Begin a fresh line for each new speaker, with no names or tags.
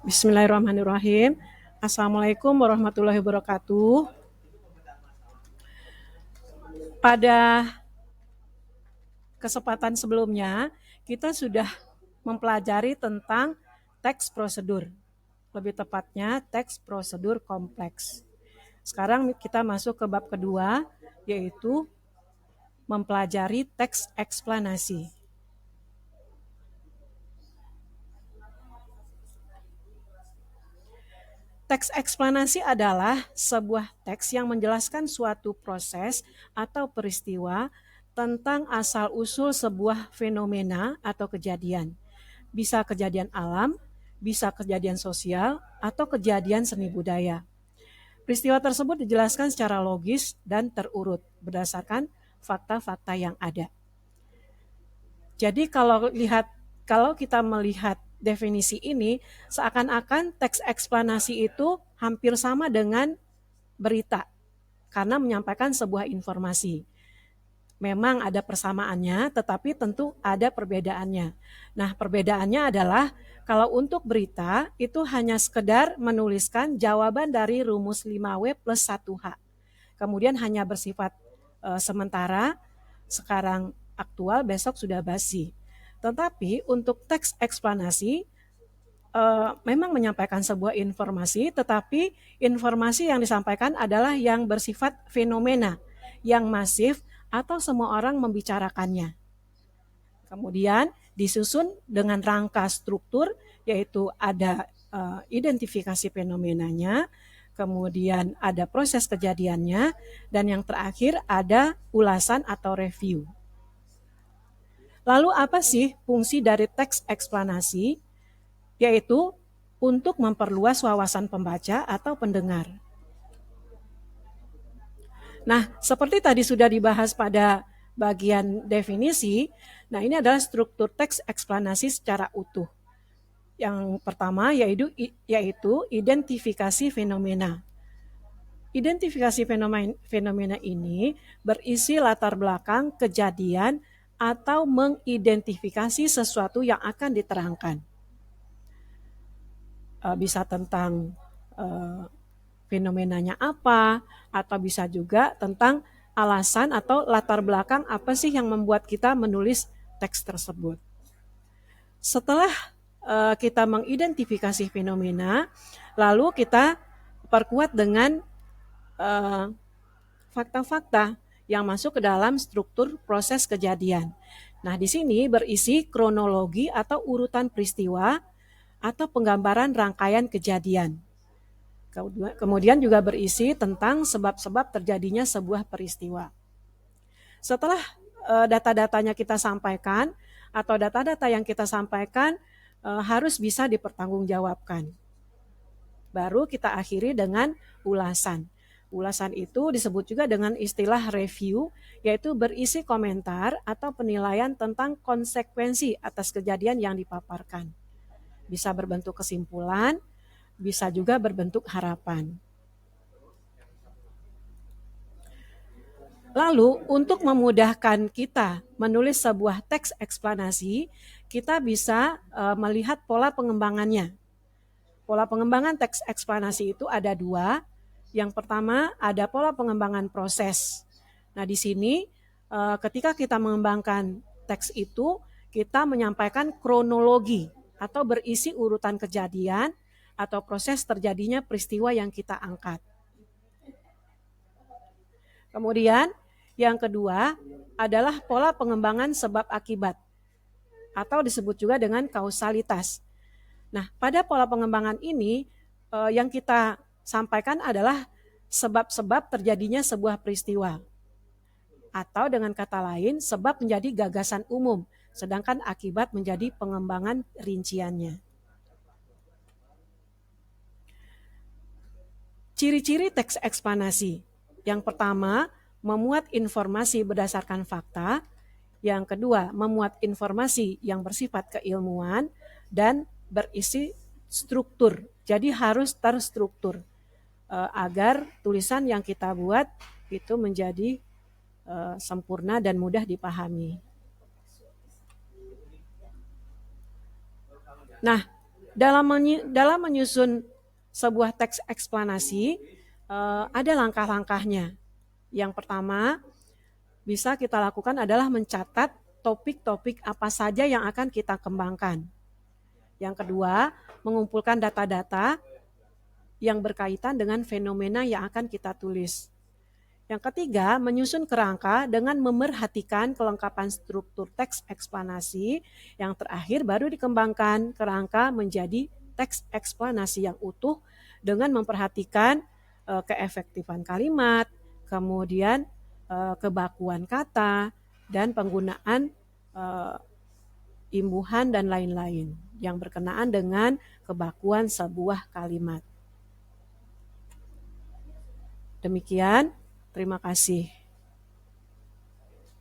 Bismillahirrahmanirrahim. Assalamualaikum warahmatullahi wabarakatuh. Pada kesempatan sebelumnya, kita sudah mempelajari tentang teks prosedur. Lebih tepatnya, teks prosedur kompleks. Sekarang kita masuk ke bab kedua, yaitu mempelajari teks eksplanasi. Teks eksplanasi adalah sebuah teks yang menjelaskan suatu proses atau peristiwa tentang asal-usul sebuah fenomena atau kejadian. Bisa kejadian alam, bisa kejadian sosial, atau kejadian seni budaya. Peristiwa tersebut dijelaskan secara logis dan terurut berdasarkan fakta-fakta yang ada. Jadi kalau kita melihat definisi ini, seakan-akan teks eksplanasi itu hampir sama dengan berita, karena menyampaikan sebuah informasi. Memang ada persamaannya, tetapi tentu ada perbedaannya. Nah, perbedaannya adalah kalau untuk berita itu hanya sekedar menuliskan jawaban dari rumus 5W plus 1H. Kemudian hanya bersifat sementara, sekarang aktual, besok sudah basi. Tetapi untuk teks eksplanasi memang menyampaikan sebuah informasi, tetapi informasi yang disampaikan adalah yang bersifat fenomena, yang masif, atau semua orang membicarakannya. Kemudian disusun dengan rangka struktur, yaitu ada identifikasi fenomenanya, kemudian ada proses kejadiannya, dan yang terakhir ada ulasan atau review. Lalu apa sih fungsi dari teks eksplanasi? Yaitu untuk memperluas wawasan pembaca atau pendengar. Nah, seperti tadi sudah dibahas pada bagian definisi, nah ini adalah struktur teks eksplanasi secara utuh. Yang pertama yaitu identifikasi fenomena. Identifikasi fenomena ini berisi latar belakang kejadian atau mengidentifikasi sesuatu yang akan diterangkan. Bisa tentang fenomenanya apa, atau bisa juga tentang alasan atau latar belakang apa sih yang membuat kita menulis teks tersebut. Setelah kita mengidentifikasi fenomena, lalu kita perkuat dengan fakta-fakta yang masuk ke dalam struktur proses kejadian. Nah, di sini berisi kronologi atau urutan peristiwa atau penggambaran rangkaian kejadian. Kemudian juga berisi tentang sebab-sebab terjadinya sebuah peristiwa. Setelah data-datanya kita sampaikan atau data-data yang kita sampaikan harus bisa dipertanggungjawabkan. Baru kita akhiri dengan ulasan. Ulasan itu disebut juga dengan istilah review, yaitu berisi komentar atau penilaian tentang konsekuensi atas kejadian yang dipaparkan. Bisa berbentuk kesimpulan, bisa juga berbentuk harapan. Lalu, untuk memudahkan kita menulis sebuah teks eksplanasi, kita bisa melihat pola pengembangannya. Pola pengembangan teks eksplanasi itu ada dua. Yang pertama, ada pola pengembangan proses. Nah, di sini ketika kita mengembangkan teks itu, kita menyampaikan kronologi atau berisi urutan kejadian atau proses terjadinya peristiwa yang kita angkat. Kemudian yang kedua adalah pola pengembangan sebab akibat atau disebut juga dengan kausalitas. Nah, pada pola pengembangan ini yang kita sampaikan adalah sebab-sebab terjadinya sebuah peristiwa. Atau dengan kata lain, sebab menjadi gagasan umum, sedangkan akibat menjadi pengembangan rinciannya. Ciri-ciri teks eksplanasi. Yang pertama, memuat informasi berdasarkan fakta. Yang kedua, memuat informasi yang bersifat keilmuan dan berisi struktur. Jadi harus terstruktur agar tulisan yang kita buat itu menjadi sempurna dan mudah dipahami. Nah, Dalam menyusun sebuah teks eksplanasi, ada langkah-langkahnya. Yang pertama, bisa kita lakukan adalah mencatat topik-topik apa saja yang akan kita kembangkan. Yang kedua, mengumpulkan data-data yang berkaitan dengan fenomena yang akan kita tulis. Yang ketiga, menyusun kerangka dengan memerhatikan kelengkapan struktur teks eksplanasi. Yang terakhir, baru dikembangkan kerangka menjadi teks eksplanasi yang utuh dengan memperhatikan keefektifan kalimat, kemudian kebakuan kata, dan penggunaan imbuhan dan lain-lain yang berkenaan dengan kebakuan sebuah kalimat. Demikian, terima kasih.